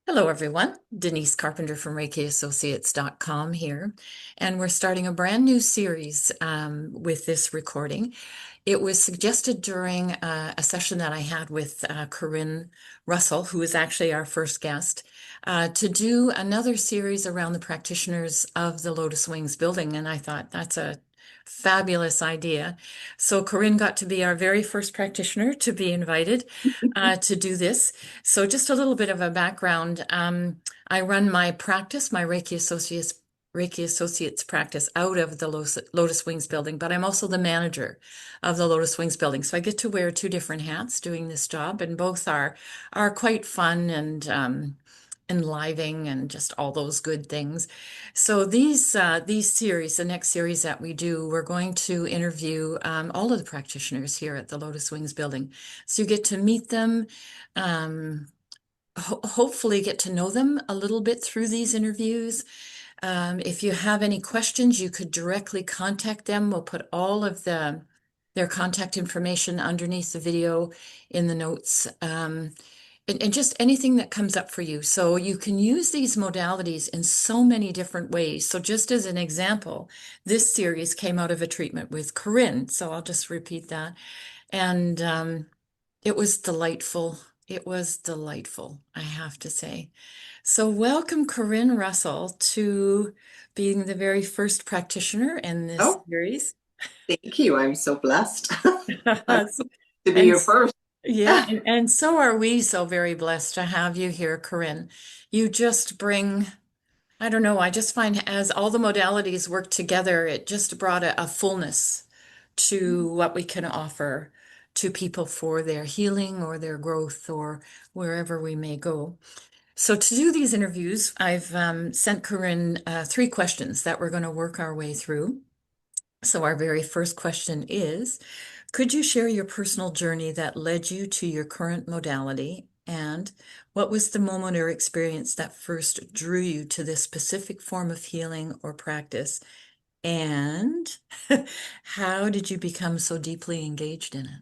Hello, everyone. Denise Carpenter from ReikiAssociates.com here, and we're starting a brand new series with this recording. It was suggested during a session that I had with Corinne Russell, who is actually our first guest, to do another series around the practitioners of the Lotus Wings building, and I thought that's a fabulous idea. So Corinne got to be our very first practitioner to be invited to do this. So just a little bit of a background. I run my practice, my Reiki Associates practice out of the Lotus Wings building, but I'm also the manager of the Lotus Wings building. So I get to wear two different hats doing this job, and both are quite fun and enlivening and just all those good things. So these series, the next series that we do, we're going to interview all of the practitioners here at the Lotus Wings building. So you get to meet them, um, hopefully get to know them a little bit through these interviews. If you have any questions, you could directly contact them. We'll put all of their contact information underneath the video in the notes. And just anything that comes up for you. So you can use these modalities in so many different ways. So just as an example, this series came out of a treatment with Corinne. So I'll just repeat that. And it was delightful. It was delightful, I have to say. So welcome, Corinne Russell, to being the very first practitioner in this Oh, series. thank you. I'm so blessed to be And your first. yeah, and so are we so very blessed to have you here, Corinne. You just bring, I don't know, I just find as all the modalities work together, it just brought a fullness to what we can offer to people for their healing or their growth or wherever we may go. So to do these interviews, I've sent Corinne three questions that we're going to work our way through. So our very first question is, could you share your personal journey that led you to your current modality? And what was the moment or experience that first drew you to this specific form of healing or practice? And how did you become so deeply engaged in it?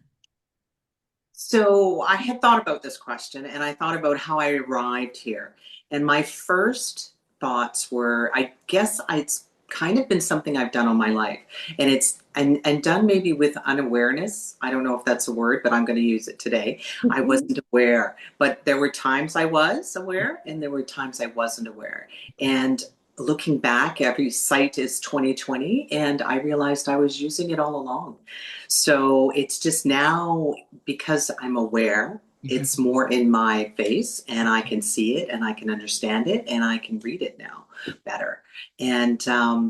So I had thought about this question and I thought about how I arrived here. And my first thoughts were, I guess it's kind of been something I've done all my life. And it's and done maybe with unawareness. I don't know if that's a word, but I'm going to use it today. I wasn't aware, but there were times I was aware and there were times I wasn't aware. And looking back, every sight is 2020, and I realized I was using it all along. So it's just now, because I'm aware, it's Mhm. more in my face and I can see it and I can understand it and I can read it now better. And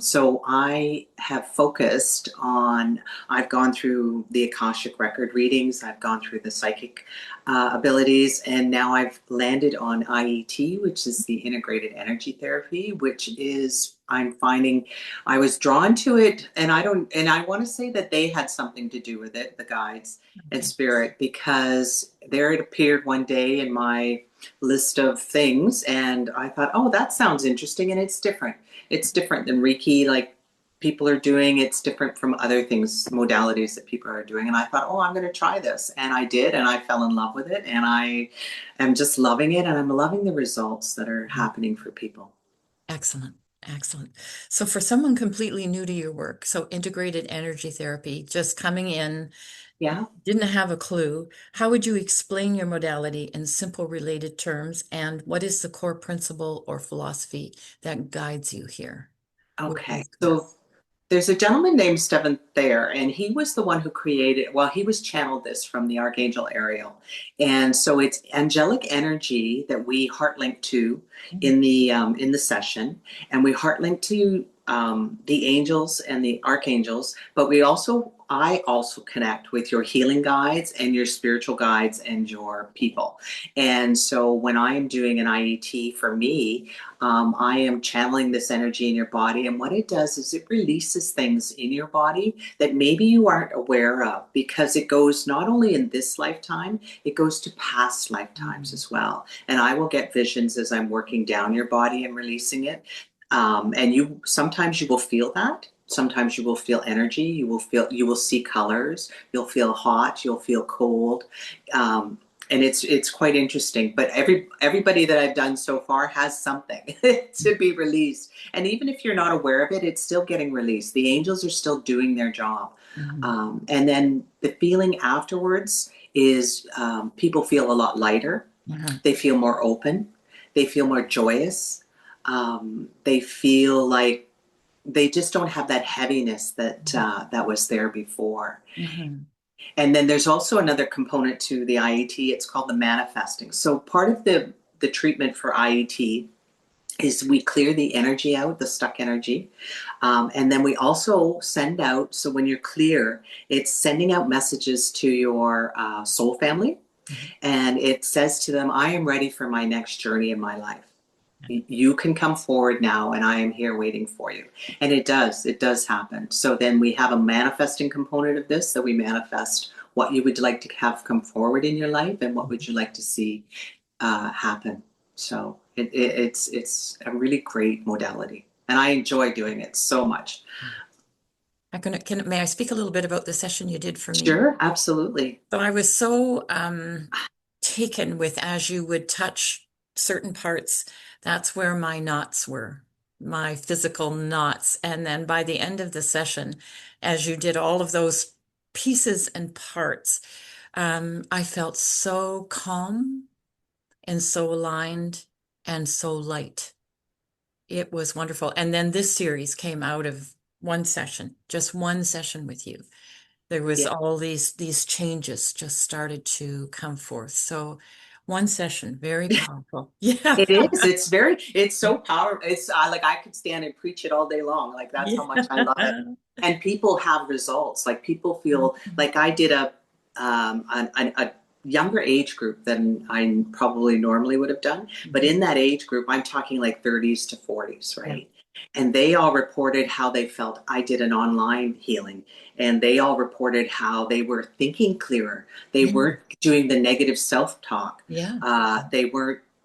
so I have focused on, I've gone through the Akashic record readings, I've gone through the psychic abilities, and now I've landed on IET, which is the integrated energy therapy, which is, I'm finding I was drawn to it, and I want to say that they had something to do with it, the guides and Okay. spirit, because there it appeared one day in my list of things, and I thought, oh, that sounds interesting, and it's different. It's different than Reiki, like people are doing. It's different from other things, modalities that people are doing. And I thought, oh, I'm going to try this, and I did, and I fell in love with it, and I am just loving it, and I'm loving the results that are happening for people. Excellent. Excellent. So for someone completely new to your work, so integrated energy therapy, just coming in, Yeah. didn't have a clue, how would you explain your modality in simple related terms? And what is the core principle or philosophy that guides you here with Okay. these? Yeah. So there's a gentleman named Stephen Thayer, and he was the one who created, well, he was channeled this from the Archangel Ariel. And so it's angelic energy that we heart link to in the session, and we heart link to the angels and the archangels, but I also connect with your healing guides and your spiritual guides and your people. And so when I am doing an IET for me, I am channeling this energy in your body. And what it does is it releases things in your body that maybe you aren't aware of, because it goes not only in this lifetime, it goes to past lifetimes Mhm. as well. And I will get visions as I'm working down your body and releasing it. And you sometimes you will feel that. Sometimes you will feel energy. You will see colors. You'll feel hot. You'll feel cold. Um, and it's quite interesting. But everybody that I've done so far has something to be released, and even if you're not aware of it, it's still getting released. The angels are still doing their job, Mhm. and then the feeling afterwards is people feel a lot lighter. Uh-huh. They feel more open. They feel more joyous. They feel like they just don't have that heaviness that that was there before. Mhm. And then there's also another component to the IET. It's called the manifesting. So part of the treatment for IET is we clear the energy out, the stuck energy. And then we also send out, so when you're clear, it's sending out messages to your soul family. Mhm. And it says to them, I am ready for my next journey in my life. You can come forward now, and I am here waiting for you. And it does happen. So then we have a manifesting component of this, that we manifest what you would like to have come forward in your life and what would you like to see happen. So it's a really great modality, and I enjoy doing it so much. May I speak a little bit about the session you did for me? Sure, absolutely. So I was so taken with as you would touch certain parts, that's where my knots were, my physical knots. And then by the end of the session, as you did all of those pieces and parts, I felt so calm and so aligned and so light. It was wonderful. And then this series came out of one session, just one session with you. There was Yeah. all these changes just started to come forth. So one session, very powerful. Yeah. It is. It's so powerful. It's like I could stand and preach it all day long. Like that's how much I love it. Yeah. And people have results. Like people feel Mhm. like I did a younger age group than I probably normally would have done. But Mhm. in that age group, I'm talking like 30s to 40s, Yeah. right? And they all reported how they felt. I did an online healing, and they all reported how they were thinking clearer. They Yeah. weren't doing the negative self-talk. Yeah.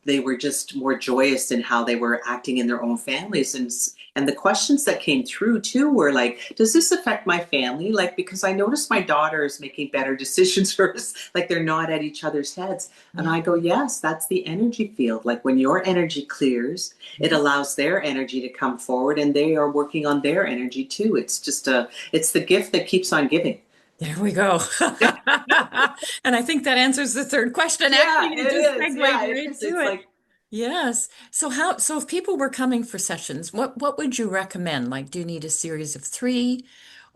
They were just more joyous in how they were acting in their own families. And the questions that came through too were like, does this affect my family? Like, because I noticed my daughter is making better decisions for us, like they're not at each other's heads. And Yeah. I go, yes, that's the energy field. Like when your energy clears, it Mhm. allows their energy to come forward, and they are working on their energy too. It's the gift that keeps on giving. There we go. And I think that answers the third question. Yeah, Actually, you it just is. segued Yeah, it right is. to It's it. like Yes. So if people were coming for sessions, what would you recommend? Like, do you need a series of three,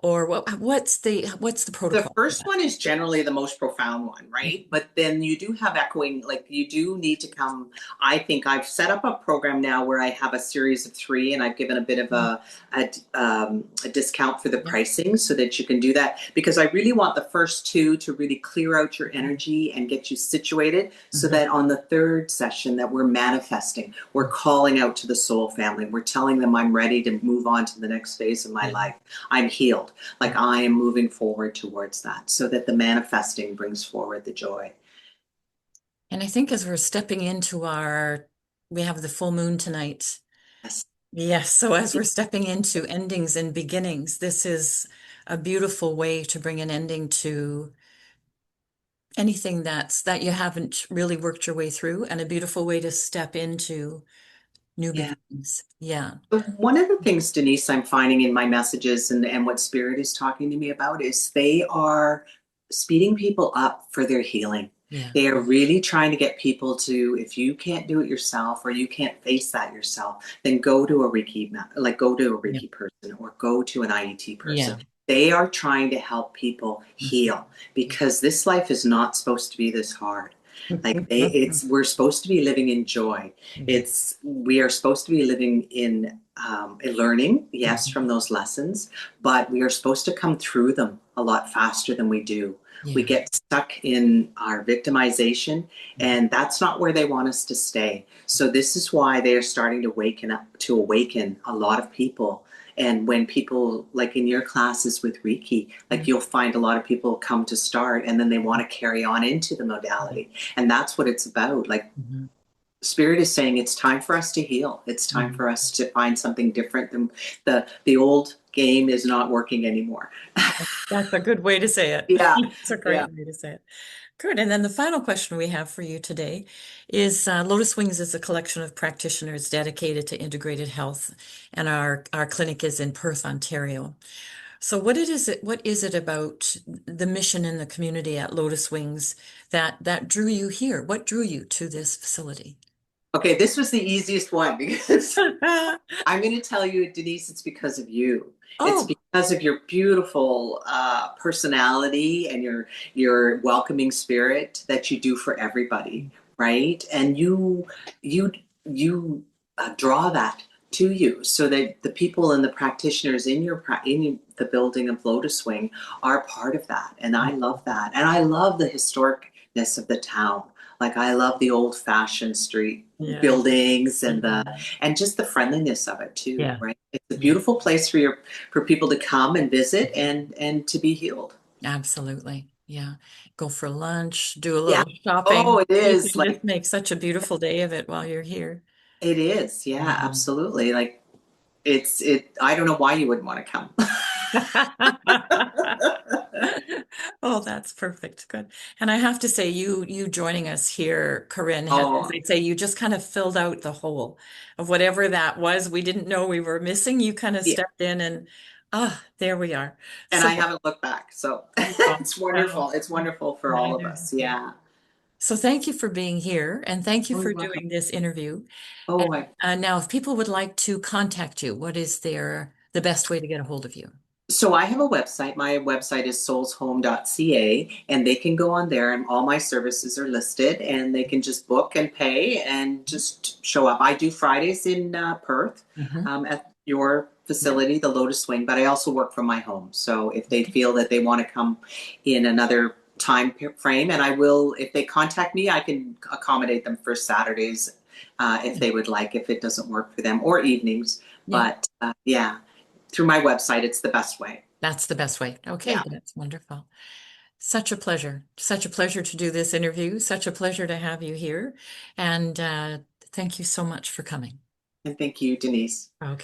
or what's the the protocol for first that? one is generally the most profound one, right? But then you do have echoing, like you do need to come. I think I've set up a program now where I have a series of three, and I've given a bit of Mhm. a discount for the Yeah. pricing so that you can do that, because I really want the first two to really clear out your energy and get you situated so Mhm. that on the third session that we're manifesting, we're calling out to the soul family. We're telling them I'm ready to move on to the next phase of my Yeah. life. I'm healed. Like I am moving forward towards that so that the manifesting brings forward the joy. And I think as we're stepping into we have the full moon tonight. Yes. Yes. So as we're stepping into endings and beginnings, this is a beautiful way to bring an ending to anything that you haven't really worked your way through, and a beautiful way to step into new Yeah. beginnings. Yeah. But one of the things, Denise, I'm finding in my messages and what Spirit is talking to me about is they are speeding people up for their healing. Yeah. They are really trying to get people to, if you can't do it yourself or you can't face that yourself, then go to a like go to a Yeah. Reiki person or go to an IET person. Yeah. They are trying to help people Mhm. heal, because this life is not supposed to be this hard. Like we're supposed to be living in joy. Yeah. We are supposed to be living in learning, yes, Mhm. from those lessons, but we are supposed to come through them a lot faster than we do. We Yeah. get stuck in our victimization, Mhm. and that's not where they want us to stay. So this is why they are starting to awaken a lot of people. And when people, like in your classes with Reiki, like Mhm. you'll find a lot of people come to start and then they want to carry on into the modality. And that's what it's about. Like Mhm. Spirit is saying it's time for us to heal. It's time Mhm. for us to find something different than the old game is not working anymore. That's a good way to say it. Yeah, It's a yeah. great way to say it. Good. And then the final question we have for you today is Lotus Wings is a collection of practitioners dedicated to integrated health, and our clinic is in Perth, Ontario. So what is it about the mission in the community at Lotus Wings that drew you here? What drew you to this facility? Okay, this was the easiest one because I'm going to tell you, Denise, it's because of you. It's Oh, because of your beautiful personality and your welcoming spirit that you do for everybody, right? And you draw that to you so that the people and the practitioners in the building of Lotus Wing are part of that. And I love that. And I love the historicness of the town. Like I love the old fashioned street yeah. buildings Mhm. and just the friendliness of it too, Yeah. right? It's a Yeah. beautiful place for people to come and visit and to be healed. Absolutely. Yeah. Go for lunch, do a Yeah. little shopping. Oh, it You is can just like make such a beautiful day of it while you're here. it is. Yeah, Mhm. absolutely. Like it I don't know why you wouldn't want to come. Oh, that's perfect. Good. And I have to say, you joining us here, Corinne, has, as Oh, I say, you just kind of filled out the whole of whatever that was we didn't know we were missing. You kind of yeah. stepped in and there we are. And So, I haven't looked back. So oh, it's wonderful. It's wonderful for all of neither. us. Yeah. So thank you for being here and thank you Oh, for you're welcome. doing this interview. And Oh, I now, if people would like to contact you, what is the best way to get a hold of you? So I have a website. My website is soulshome.ca, and they can go on there, and all my services are listed, and they can just book and pay and just show up. I do Fridays in Perth Hmm. at your Yeah. facility, the Lotus Wing, but I also work from my home. So if they feel that they want to come in another time frame, and I will, if they contact me, I can accommodate them for Saturdays if they would like, if it doesn't work for them, or evenings. Yeah. But yeah, through my website, it's the best way. That's the best way. Okay, Yeah. that's wonderful. Such a pleasure. Such a pleasure to do this interview. Such a pleasure to have you here. And thank you so much for coming. And thank you, Denise. Okay.